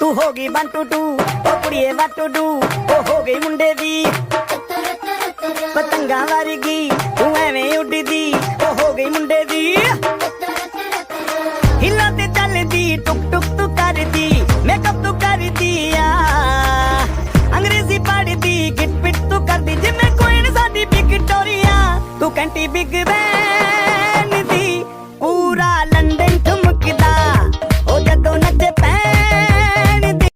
तू होगी 1 2 2 ओ कुड़िए what to do ओ हो गई मुंडे दी पतंगा वर्गी तू एवें उड़दी ओ हो गई मुंडे दी हिला ते चलदी टुक टुक तू करदी मेकअप तू करदी आ अंग्रेजी पढ़दी गिट पिट तू करदी जिमें क्वीन साडी विक्टोरिया तू कैंटी बिग बैन दी पूरा